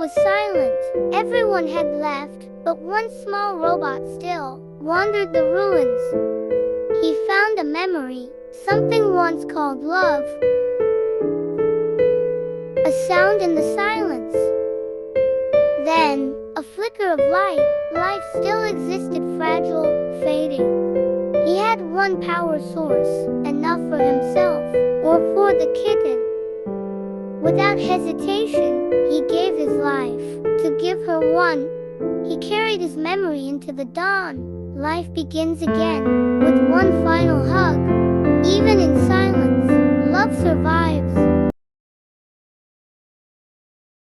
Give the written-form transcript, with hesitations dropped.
was silent. Everyone had left, but one small robot still wandered the ruins. He found a memory, something once called love. A sound in the silence. Then, a flicker of light. Life still existed, fragile, fading. He had one power source, enough for himself, or for the kitten. Without hesitation, he gave his life, to give her one. He carried his memory into the dawn. Life begins again, with one final hug. Even in silence, love survives.